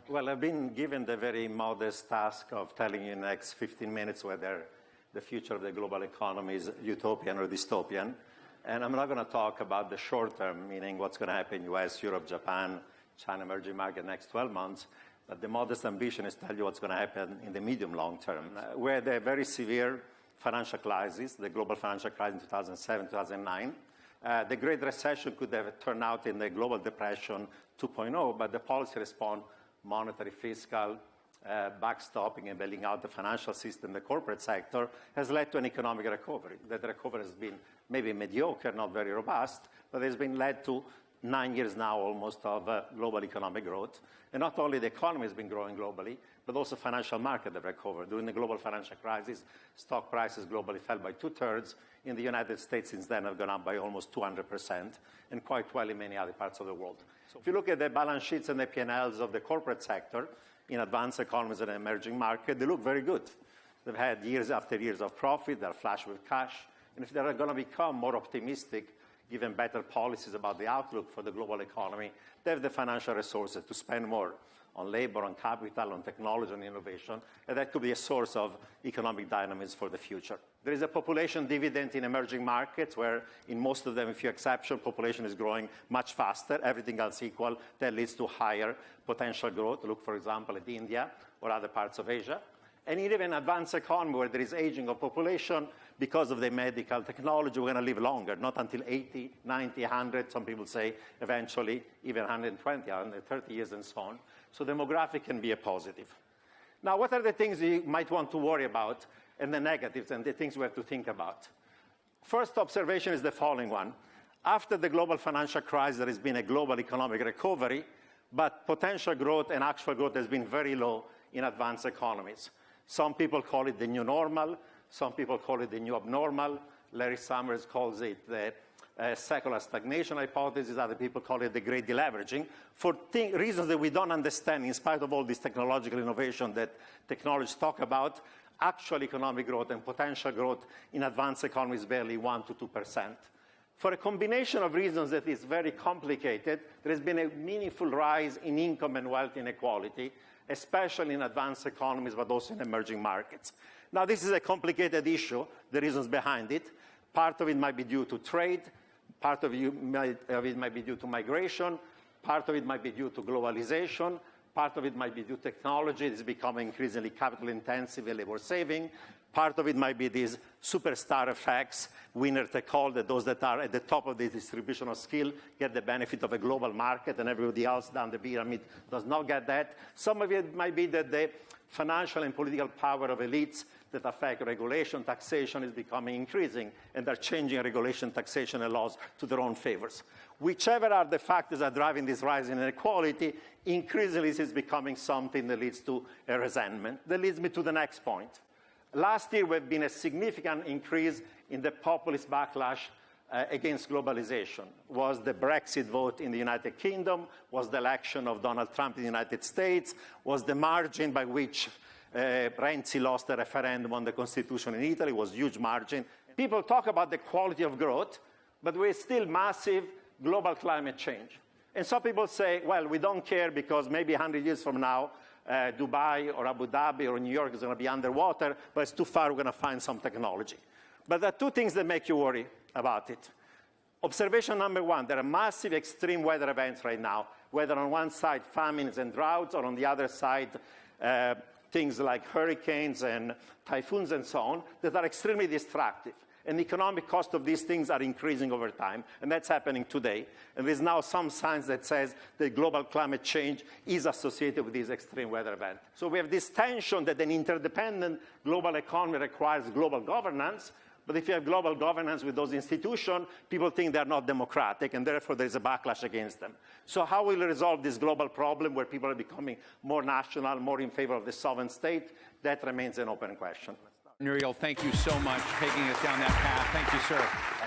Well, I've been given the very modest task of telling you in the next 15 minutes whether the future of the global economy is utopian or dystopian. And I'm not going to talk about the short term, meaning what's going to happen in US, Europe, Japan, China, emerging market next 12 months. But the modest ambition is to tell you what's going to happen in the medium long term. We had a very severe financial crisis, the global financial crisis in 2007, 2009. The Great Recession could have turned out in the global depression 2.0, but the policy response, monetary, fiscal, backstopping and bailing out the financial system, the corporate sector, has led to an economic recovery. That recovery has been maybe mediocre, not very robust, but has been led to 9 years now almost of global economic growth. And not only the economy has been growing globally, but also financial markets have recovered. During the global financial crisis, stock prices globally fell by 2/3. In the United States, since then, have gone up by almost 200%, and quite well in many other parts of the world. So if you look at the balance sheets and the P&Ls of the corporate sector in advanced economies and emerging markets, they look very good. They've had years after years of profit. They're flush with cash. And if they're going to become more optimistic, given better policies about the outlook for the global economy, they have the financial resources to spend more on labor, on capital, on technology, on innovation, and that could be a source of economic dynamism for the future. There is a population dividend in emerging markets where, in most of them, with few exceptions, population is growing much faster. Everything else equal, that leads to higher potential growth. Look, for example, at India or other parts of Asia. And even in advanced economy where there is aging of population, because of the medical technology, we're going to live longer, not until 80, 90, 100, some people say eventually even 120, 130 years and so on. So demographic can be a positive. Now, what are the things you might want to worry about and the negatives and the things we have to think about? First observation is the following one. After the global financial crisis, there has been a global economic recovery, but potential growth and actual growth has been very low in advanced economies. Some people call it the new normal. Some people call it the new abnormal. Larry Summers calls it the secular stagnation hypothesis. Other people call it the great deleveraging. For reasons that we don't understand, in spite of all this technological innovation that technologists talk about, actual economic growth and potential growth in advanced economies is barely 1% to 2%. For a combination of reasons that is very complicated, there has been a meaningful rise in income and wealth inequality, especially in advanced economies, but also in emerging markets. Now, this is a complicated issue, the reasons behind it. Part of it might be due to trade. Part of it might be due to migration. Part of it might be due to globalization. Part of it might be due to technology. It's becoming increasingly capital-intensive and labor-saving. Part of it might be these superstar effects, winner take all, that those that are at the top of the distribution of skill get the benefit of a global market, and everybody else down the pyramid does not get that. Some of it might be that the financial and political power of elites that affect regulation, taxation is becoming increasing, and they're changing regulation, taxation, and laws to their own favors. Whichever are the factors that are driving this rise in inequality, increasingly this is becoming something that leads to a resentment. That leads me to the next point. Last year, we've been a significant increase in the populist backlash against globalization. Was the Brexit vote in the United Kingdom? Was the election of Donald Trump in the United States? Was the margin by which Renzi lost the referendum on the Constitution in Italy? Was a huge margin. People talk about the quality of growth, but we're still massive global climate change. And some people say, well, we don't care because maybe 100 years from now, Dubai or Abu Dhabi or New York is going to be underwater, but it's too far, we're going to find some technology. But there are two things that make you worry about it. Observation number one, there are massive extreme weather events right now, whether on one side famines and droughts, or on the other side things like hurricanes and typhoons and so on, that are extremely destructive. And the economic cost of these things are increasing over time, and that's happening today. And there's now some science that says that global climate change is associated with these extreme weather events. So we have this tension that an interdependent global economy requires global governance, but if you have global governance with those institutions, people think they're not democratic, and therefore there's a backlash against them. So how will we resolve this global problem where people are becoming more national, more in favor of the sovereign state? That remains an open question. Nouriel, thank you so much for taking us down that path. Thank you, sir.